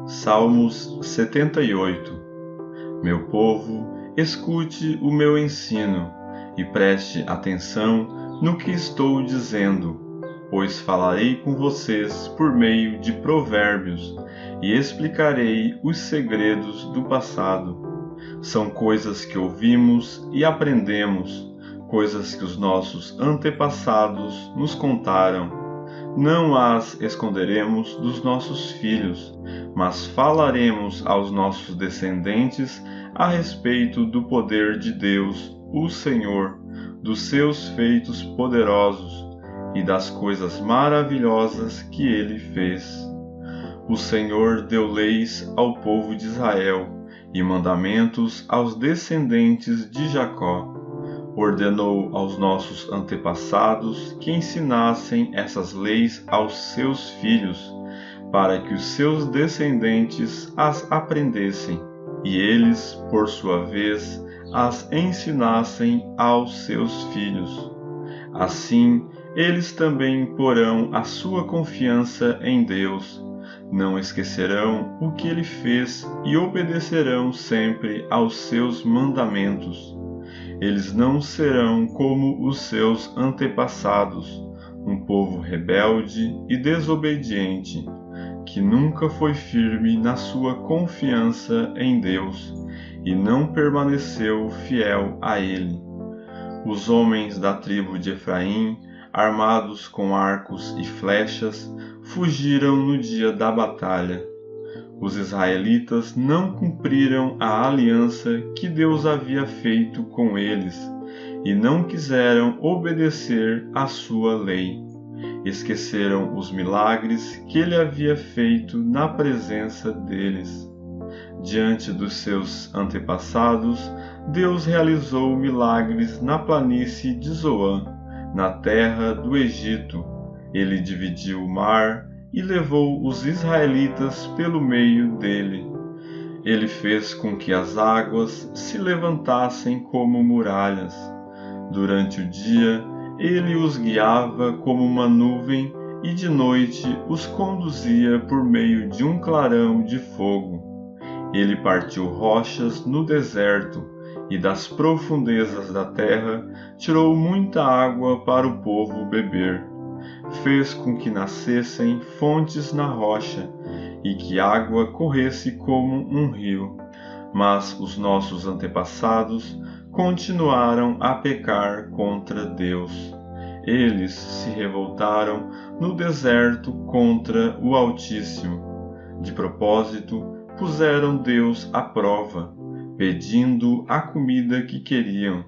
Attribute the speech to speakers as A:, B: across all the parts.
A: Salmos 78. Meu povo, escute o meu ensino e preste atenção no que estou dizendo, pois falarei com vocês por meio de provérbios e explicarei os segredos do passado. São coisas que ouvimos e aprendemos, coisas que os nossos antepassados nos contaram. Não as esconderemos dos nossos filhos, mas falaremos aos nossos descendentes a respeito do poder de Deus, o Senhor, dos seus feitos poderosos e das coisas maravilhosas que Ele fez. O Senhor deu leis ao povo de Israel e mandamentos aos descendentes de Jacó. Ordenou aos nossos antepassados que ensinassem essas leis aos seus filhos, para que os seus descendentes as aprendessem, e eles, por sua vez, as ensinassem aos seus filhos. Assim, eles também porão a sua confiança em Deus, não esquecerão o que Ele fez e obedecerão sempre aos seus mandamentos. Eles não serão como os seus antepassados, um povo rebelde e desobediente, que nunca foi firme na sua confiança em Deus e não permaneceu fiel a Ele. Os homens da tribo de Efraim, armados com arcos e flechas, fugiram no dia da batalha. Os israelitas não cumpriram a aliança que Deus havia feito com eles e não quiseram obedecer à sua lei. Esqueceram os milagres que Ele havia feito na presença deles. Diante dos seus antepassados, Deus realizou milagres na planície de Zoan, na terra do Egito. Ele dividiu o mar e levou os israelitas pelo meio dele. Ele fez com que as águas se levantassem como muralhas. Durante o dia, ele os guiava como uma nuvem e de noite os conduzia por meio de um clarão de fogo. Ele partiu rochas no deserto e das profundezas da terra tirou muita água para o povo beber. Fez com que nascessem fontes na rocha e que água corresse como um rio. Mas os nossos antepassados continuaram a pecar contra Deus. Eles se revoltaram no deserto contra o Altíssimo. De propósito, puseram Deus à prova, pedindo a comida que queriam.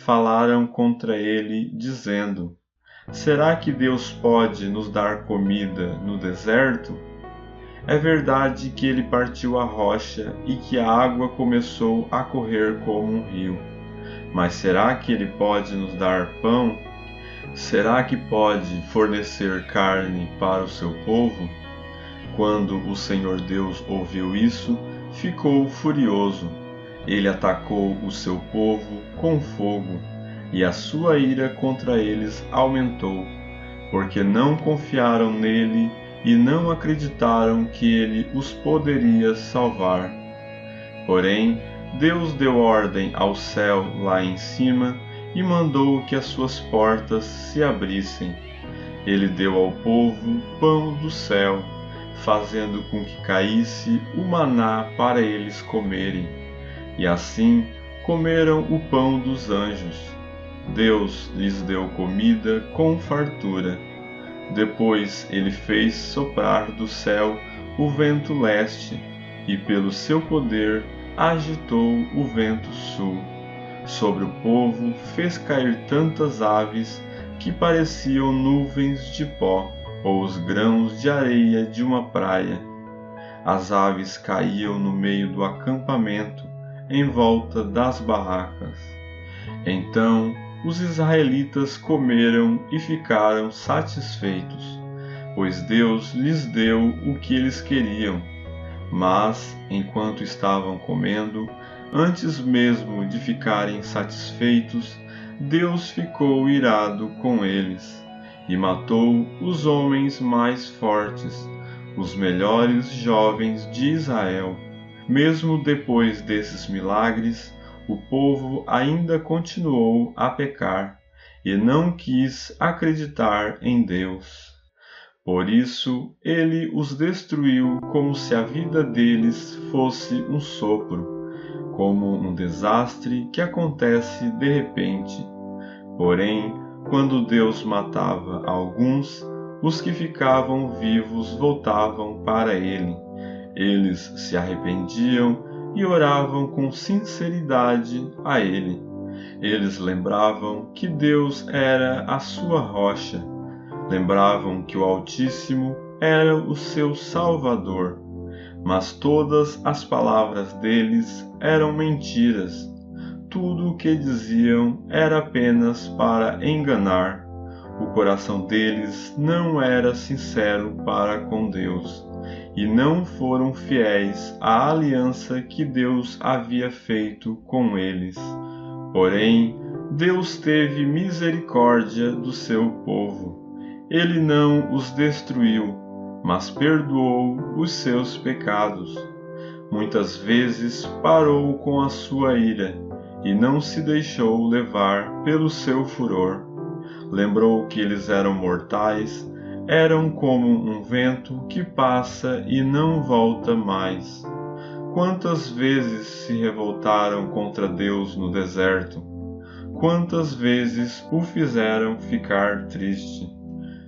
A: Falaram contra ele, dizendo: será que Deus pode nos dar comida no deserto? É verdade que Ele partiu a rocha e que a água começou a correr como um rio. Mas será que Ele pode nos dar pão? Será que pode fornecer carne para o seu povo? Quando o Senhor Deus ouviu isso, ficou furioso. Ele atacou o seu povo com fogo, e a sua ira contra eles aumentou, porque não confiaram nele e não acreditaram que ele os poderia salvar. Porém, Deus deu ordem ao céu lá em cima e mandou que as suas portas se abrissem. Ele deu ao povo pão do céu, fazendo com que caísse o maná para eles comerem. E assim comeram o pão dos anjos. Deus lhes deu comida com fartura. Depois ele fez soprar do céu o vento leste, e pelo seu poder agitou o vento sul. Sobre o povo fez cair tantas aves que pareciam nuvens de pó, ou os grãos de areia de uma praia. As aves caíam no meio do acampamento, em volta das barracas. Então os israelitas comeram e ficaram satisfeitos, pois Deus lhes deu o que eles queriam. Mas, enquanto estavam comendo, antes mesmo de ficarem satisfeitos, Deus ficou irado com eles e matou os homens mais fortes, os melhores jovens de Israel. Mesmo depois desses milagres, o povo ainda continuou a pecar e não quis acreditar em Deus. Por isso, ele os destruiu como se a vida deles fosse um sopro, como um desastre que acontece de repente. Porém, quando Deus matava alguns, os que ficavam vivos voltavam para ele. Eles se arrependiam e oravam com sinceridade a ele. Eles lembravam que Deus era a sua rocha. Lembravam que o Altíssimo era o seu Salvador. Mas todas as palavras deles eram mentiras. Tudo o que diziam era apenas para enganar. O coração deles não era sincero para com Deus, e não foram fiéis à aliança que Deus havia feito com eles. Porém, Deus teve misericórdia do seu povo. Ele não os destruiu, mas perdoou os seus pecados. Muitas vezes parou com a sua ira, e não se deixou levar pelo seu furor. Lembrou que eles eram mortais, eram como um vento que passa e não volta mais. Quantas vezes se revoltaram contra Deus no deserto? Quantas vezes o fizeram ficar triste?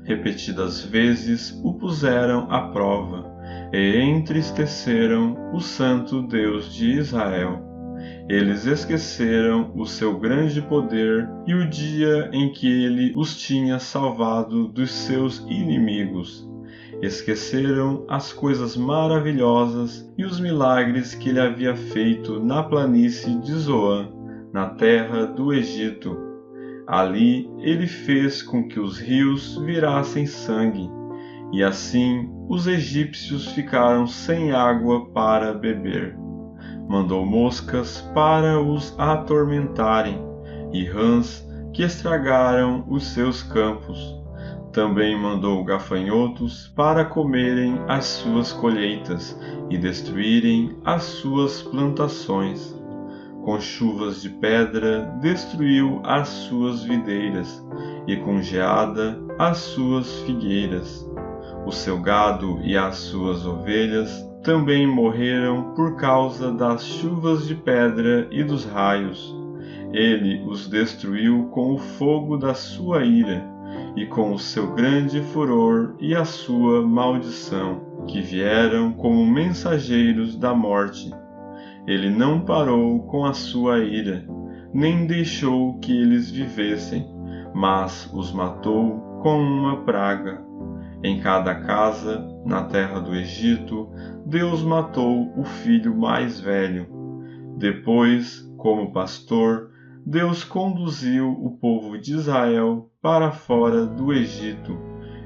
A: Repetidas vezes o puseram à prova e entristeceram o Santo Deus de Israel. Eles esqueceram o seu grande poder e o dia em que ele os tinha salvado dos seus inimigos. Esqueceram as coisas maravilhosas e os milagres que ele havia feito na planície de Zoan, na terra do Egito. Ali ele fez com que os rios virassem sangue, e assim os egípcios ficaram sem água para beber. Mandou moscas para os atormentarem, e rãs que estragaram os seus campos. Também mandou gafanhotos para comerem as suas colheitas e destruírem as suas plantações. Com chuvas de pedra destruiu as suas videiras, e com geada as suas figueiras. O seu gado e as suas ovelhas também morreram por causa das chuvas de pedra e dos raios. Ele os destruiu com o fogo da sua ira, e com o seu grande furor e a sua maldição, que vieram como mensageiros da morte. Ele não parou com a sua ira, nem deixou que eles vivessem, mas os matou com uma praga. Em cada casa, na terra do Egito, Deus matou o filho mais velho. Depois, como pastor, Deus conduziu o povo de Israel para fora do Egito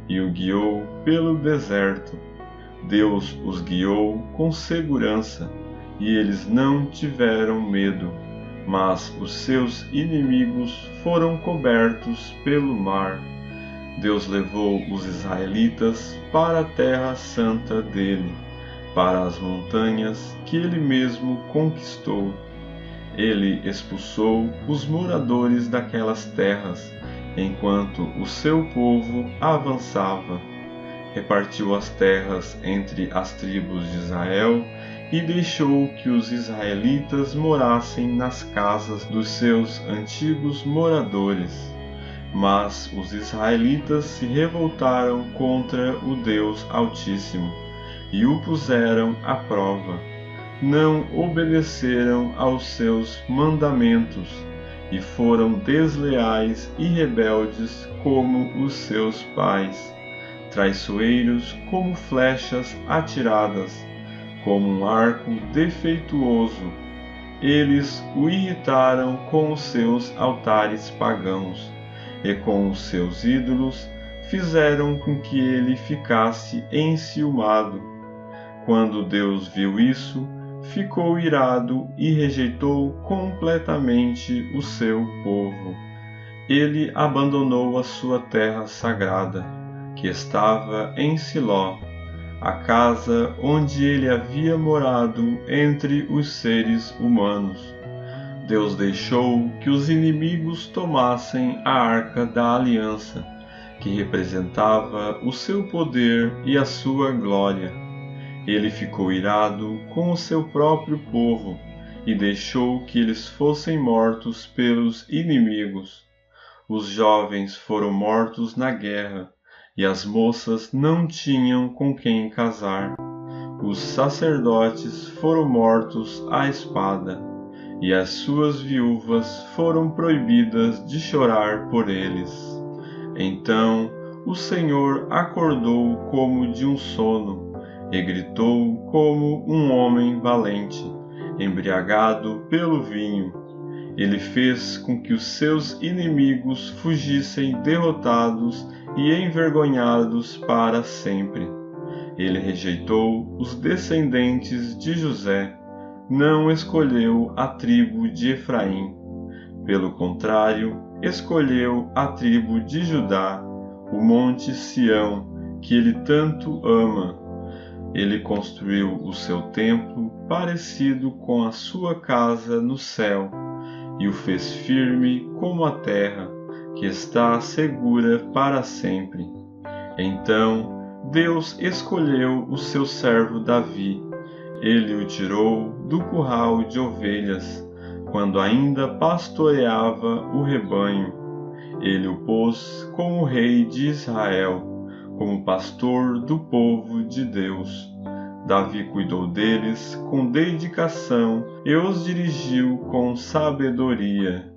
A: e o guiou pelo deserto. Deus os guiou com segurança, e eles não tiveram medo, mas os seus inimigos foram cobertos pelo mar. Deus levou os israelitas para a terra santa dele, para as montanhas que ele mesmo conquistou. Ele expulsou os moradores daquelas terras, enquanto o seu povo avançava. Repartiu as terras entre as tribos de Israel e deixou que os israelitas morassem nas casas dos seus antigos moradores. Mas os israelitas se revoltaram contra o Deus Altíssimo e o puseram à prova. Não obedeceram aos seus mandamentos e foram desleais e rebeldes como os seus pais, traiçoeiros como flechas atiradas, como um arco defeituoso. Eles o irritaram com os seus altares pagãos, e com os seus ídolos fizeram com que ele ficasse enciumado. Quando Deus viu isso, ficou irado e rejeitou completamente o seu povo. Ele abandonou a sua terra sagrada, que estava em Siló, a casa onde ele havia morado entre os seres humanos. Deus deixou que os inimigos tomassem a arca da aliança, que representava o seu poder e a sua glória. Ele ficou irado com o seu próprio povo e deixou que eles fossem mortos pelos inimigos. Os jovens foram mortos na guerra, e as moças não tinham com quem casar. Os sacerdotes foram mortos à espada, e as suas viúvas foram proibidas de chorar por eles. Então o Senhor acordou como de um sono, e gritou como um homem valente, embriagado pelo vinho. Ele fez com que os seus inimigos fugissem derrotados e envergonhados para sempre. Ele rejeitou os descendentes de José, não escolheu a tribo de Efraim. Pelo contrário, escolheu a tribo de Judá, o monte Sião, que ele tanto ama. Ele construiu o seu templo parecido com a sua casa no céu, e o fez firme como a terra, que está segura para sempre. Então Deus escolheu o seu servo Davi. Ele o tirou do curral de ovelhas, quando ainda pastoreava o rebanho. Ele o pôs como rei de Israel, como pastor do povo de Deus. Davi cuidou deles com dedicação e os dirigiu com sabedoria.